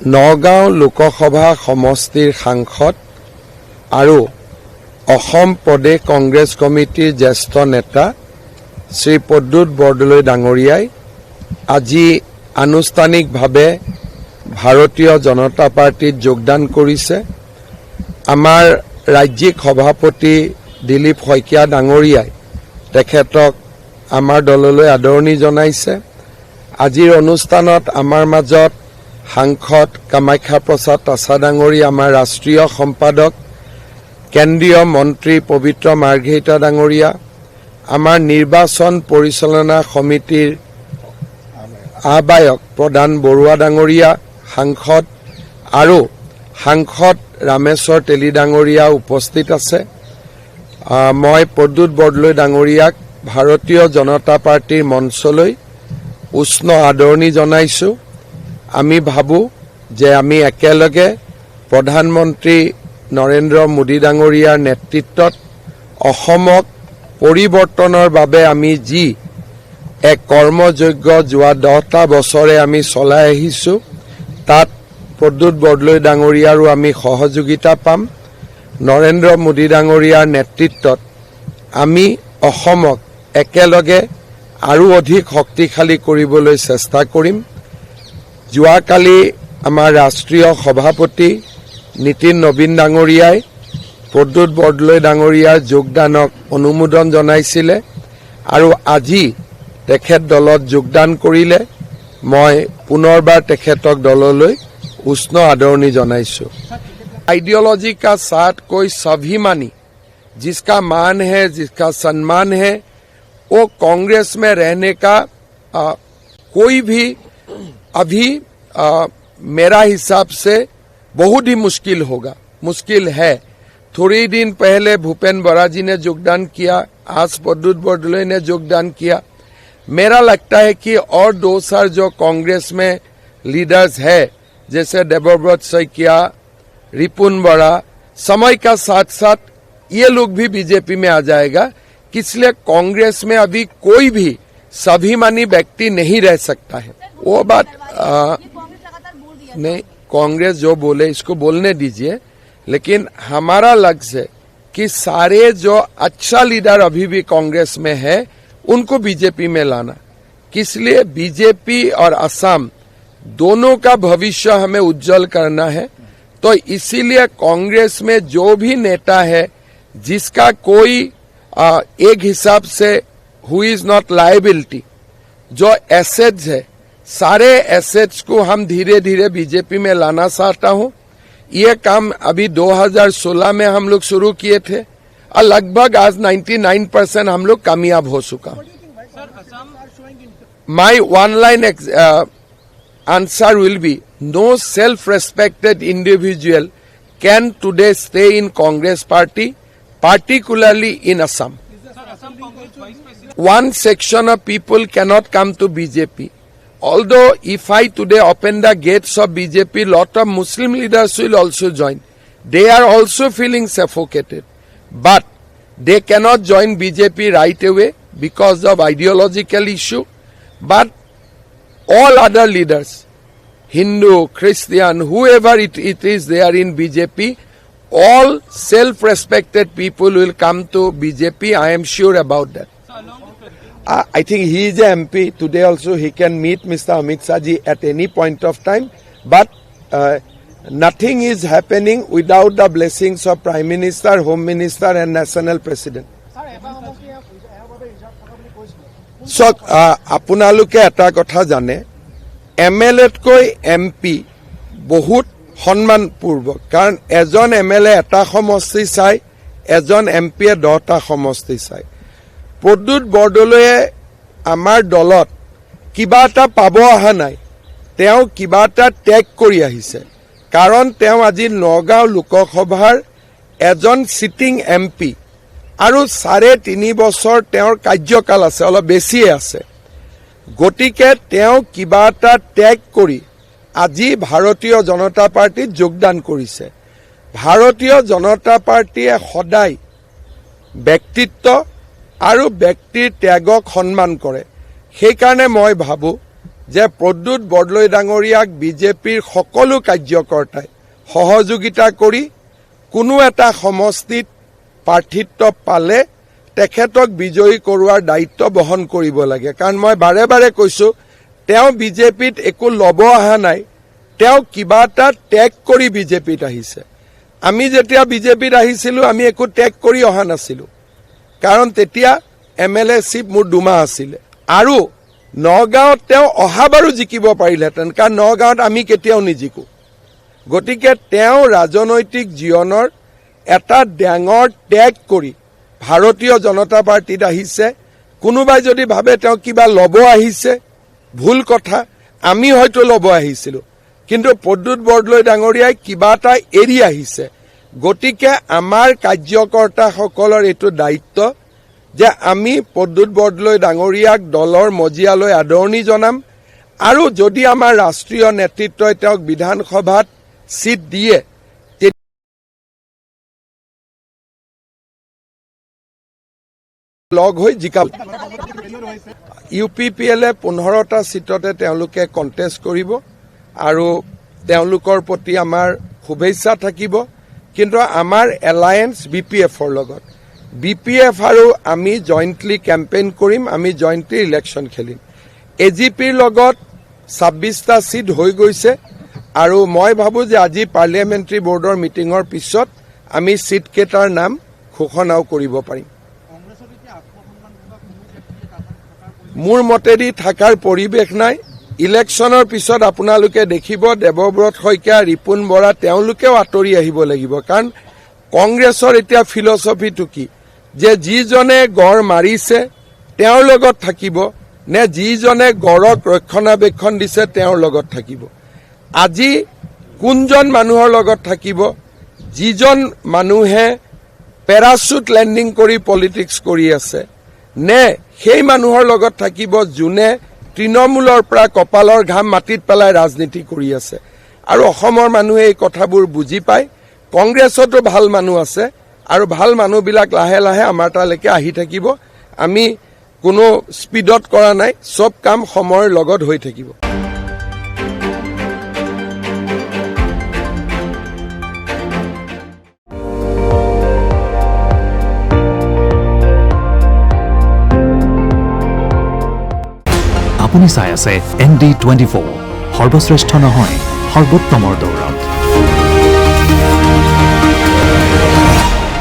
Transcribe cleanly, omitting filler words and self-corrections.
নগাঁও লোকসভা সমষ্টিৰ সাংসদ আৰু অসম প্ৰদেশ কংগ্ৰেছ কমিটিৰ জ্যেষ্ঠ নেতা শ্ৰী প্ৰদ্যুৎ বৰদলৈ ডাঙৰীয়াই আজি আনুষ্ঠানিকভাৱে ভাৰতীয় জনতা পাৰ্টিত যোগদান কৰিছে। আমাৰ ৰাজ্যিক সভাপতি দিলীপ শইকীয়া ডাঙৰীয়াই তেখেতক আমাৰ দললৈ আদৰণি জনাইছে। আজিৰ অনুষ্ঠানত আমাৰ মাজত সাংসদ কামাখ্যা প্ৰসাদ তাছা ডাঙৰী, আমাৰ ৰাষ্ট্ৰীয় সম্পাদক কেন্দ্ৰীয় মন্ত্ৰী পবিত্ৰ মাৰ্ঘেৰিটা ডাঙৰীয়া, আমাৰ নিৰ্বাচন পৰিচালনা সমিতিৰ আহ্বায়ক প্ৰধান বৰুৱা ডাঙৰীয়া সাংসদ আৰু সাংসদ ৰামেশ্বৰ তেলী ডাঙৰীয়া উপস্থিত আছে। মই প্ৰদ্যুৎ বৰদলৈ ডাঙৰীয়াক ভাৰতীয় জনতা পাৰ্টিৰ মঞ্চলৈ উষ্ণ আদৰণি জনাইছোঁ। আমি ভাবোঁ যে আমি একেলগে প্ৰধানমন্ত্ৰী নৰেন্দ্ৰ মোদী ডাঙৰীয়াৰ নেতৃত্বত অসমক পৰিৱৰ্তনৰ বাবে আমি যি এক কৰ্মযজ্ঞ যোৱা 10টা বছৰে আমি চলাই আহিছোঁ, তাত প্ৰদ্যুৎ বৰদলৈ ডাঙৰীয়াৰো আমি সহযোগিতা পাম। নৰেন্দ্ৰ মোদী ডাঙৰীয়াৰ নেতৃত্বত আমি অসমক একেলগে আৰু অধিক শক্তিশালী কৰিবলৈ চেষ্টা কৰিম। যোৱাকালি আমাৰ ৰাষ্ট্ৰীয় সভাপতি নীতিন নবীন ডাঙৰীয়াই প্ৰদ্যুৎ বৰদলৈ ডাঙৰীয়াৰ যোগদানক অনুমোদন জনাইছিলে আৰু আজি তেখেত দলত যোগদান কৰিলে। মই পুনৰবাৰ তেখেতক দললৈ উষ্ণ আদৰণি জনাইছোঁ। आइडियोलॉजी का साथ कोई स्वाभिमानी जिसका मान है, जिसका सम्मान है, वो कांग्रेस में रहने का कोई भी अभी मेरा हिसाब से बहुत ही मुश्किल होगा, मुश्किल है। थोड़ी दिन पहले भूपेन बरा जी ने योगदान किया, आज प्रद्युৎ बरदলৈ ने योगदान किया। मेरा लगता है कि और 2 साल जो कांग्रेस में लीडर्स है, जैसे देवव्रत शइकिया, रिपुन बरा, समय का साथ साथ ये लोग भी बीजेपी में आ जाएगा। इसलिए कांग्रेस में अभी कोई भी स्वाभिमानी व्यक्ति नहीं रह सकता है। वो बात नहीं, कांग्रेस जो बोले इसको बोलने दीजिए, लेकिन हमारा लक्ष्य है कि सारे जो अच्छा लीडर अभी भी कांग्रेस में है उनको बीजेपी में लाना। इसलिए बीजेपी और असम दोनों का भविष्य हमें उज्जवल करना है। तो इसीलिए कांग्रेस में जो भी नेता है जिसका कोई एक हिसाब से हु इज नॉट लायबिलिटी, जो एसेट्स है, सारे एसेट्स को हम धीरे धीरे बीजेपी में लाना चाहता हूं। ये काम अभी 2016 में हम लोग शुरू किए थे और लगभग आज 99% हम लोग कामयाब हो चुका। My one line answer will be no self-respected individual can today stay in Congress party, particularly in Assam. One section of people cannot come to BJP. Although if I today open the gates of BJP, lot of Muslim leaders will also join. They are also feeling suffocated. But they cannot join BJP right away because of ideological issue. But all other leaders, Hindu, Christian, whoever it is, they are in BJP. All self-respected people will come to BJP. I am sure about that. I think he is a MP. Today also he can meet Mr. Amit Shah ji at any point of time. But nothing is happening without the blessings of Prime Minister, Home Minister and National President. So, আপোনালোকে এটা কথা জানে, MLA-তকৈ MP বহুত সন্মানপূৰ্বক, কাৰণ এজন MLA এটা সমষ্টি চাই, এজন MP-য়ে 10টা সমষ্টি চাই। প্ৰদ্যুৎ বৰদলৈয়ে আমাৰ দলত কিবা এটা পাব অহা নাই, তেওঁ কিবা এটা ত্যাগ কৰি আহিছে। কাৰণ তেওঁ আজি নগাঁও লোকসভাৰ এজন চিটিং MP আৰু 3.5 বছৰ তেওঁৰ কাৰ্যকাল আছে, অলপ বেছিয়ে আছে। গতিকে তেওঁ কিবা এটা ত্যাগ কৰি আজি ভাৰতীয় জনতা পাৰ্টিত যোগদান কৰিছে। ভাৰতীয় জনতা পাৰ্টিয়ে সদায় ব্যক্তিত্ব আৰু ব্যক্তিৰ ত্যাগক সন্মান কৰে। সেইকাৰণে মই ভাবোঁ যে প্ৰদ্যুৎ বৰদলৈ ডাঙৰীয়াক বিজেপিৰ সকলো কাৰ্যকৰ্তাই সহযোগিতা কৰি কোনো এটা সমষ্টিত প্ৰাৰ্থিত্ব পালে তেখেতক বিজয়ী কৰোৱাৰ দায়িত্ব বহন কৰিব লাগে। কাৰণ মই বাৰে বাৰে কৈছোঁ, তেওঁ বিজেপিত একো ল'ব অহা নাই, তেওঁ কিবা এটা ত্যাগ কৰি বিজেপিত আহিছে। আমি যেতিয়া বিজেপিত আহিছিলোঁ আমি একো ত্যাগ কৰি অহা নাছিলোঁ, কাৰণ তেতিয়া MLA চিপ মোৰ 2 মাহ আছিলে আৰু নগাঁৱত তেওঁ অহাবাৰো জিকিব পাৰিলেহেঁতেন, কাৰণ নগাঁৱত আমি কেতিয়াও নিজিকো। গতিকে তেওঁ ৰাজনৈতিক জীৱনৰ এটা ডাঙৰ ত্যাগ কৰি ভাৰতীয় জনতা পাৰ্টিত আহিছে। কোনোবাই যদি ভাবে তেওঁ কিবা ল'ব আহিছে, ভুল কথা। আমি হয়তো ল'ব আহিছিলোঁ, কিন্তু প্ৰদ্যুৎ বৰদলৈ ডাঙৰীয়াই কিবা এটা এৰি আহিছে। গতিকে আমাৰ কাৰ্যকৰ্তাসকলৰ এইটো দায়িত্ব যে আমি প্ৰদ্যুৎ বৰদলৈ ডাঙৰীয়াক দলৰ মজিয়ালৈ আদৰণি জনাম আৰু যদি আমাৰ ৰাষ্ট্ৰীয় নেতৃত্বই তেওঁক বিধানসভাত সিট দিয়ে লগ হৈ জিকাব। UPPLে 15টা সিটতে তেওঁলোকে কণ্টেষ্ট কৰিব আৰু তেওঁলোকৰ প্ৰতি আমাৰ শুভেচ্ছা থাকিব। কিন্তু আমাৰ এলায়েন্স BPFৰ লগত, BPF আৰু আমি জইণ্টলি কেম্পেইন কৰিম, আমি জইণ্টলি ইলেকশ্যন খেলিম। AGPৰ লগত 26টা সিট হৈ গৈছে আৰু মই ভাবোঁ যে আজি পাৰ্লিয়ামেণ্টাৰী বৰ্ডৰ মিটিঙৰ পিছত আমি সিট কেইটাৰ নাম ঘোষণাও কৰিব পাৰিম। মোৰ মতেদি থাকাৰ পৰিৱেশ নাই। ইলেকশ্যনৰ পিছত আপোনালোকে দেখিব দেৱব্ৰত শইকীয়া, ৰিপুণ বৰা তেওঁলোকেও আঁতৰি আহিব লাগিব। কাৰণ কংগ্ৰেছৰ এতিয়া ফিলচফিটো কি, যে যিজনে গড় মাৰিছে তেওঁৰ লগত থাকিব নে যিজনে গড়ক ৰক্ষণাবেক্ষণ দিছে তেওঁৰ লগত থাকিব। আজি কোনজন মানুহৰ লগত থাকিব? যিজন মানুহে পেৰাচুট লেণ্ডিং কৰি পলিটিক্স কৰি আছে, নে সেই মানুহৰ লগত থাকিব যোনে তৃণমূলৰ পৰা কপালৰ ঘাম মাটিত পেলাই ৰাজনীতি কৰি আছে? আৰু অসমৰ মানুহে এই কথাবোৰ বুজি পায়। কংগ্ৰেছতো ভাল মানুহ আছে আৰু ভাল মানুহবিলাক লাহে লাহে আমাৰ তালৈকে আহি থাকিব। আমি কোনো স্পীডত কৰা নাই, চব কাম সময়ৰ লগত হৈ থাকিব। আপুনি চাই আছে ND24, সৰ্বশ্ৰেষ্ঠ নহয় সৰ্বোত্তমৰ দৌৰত।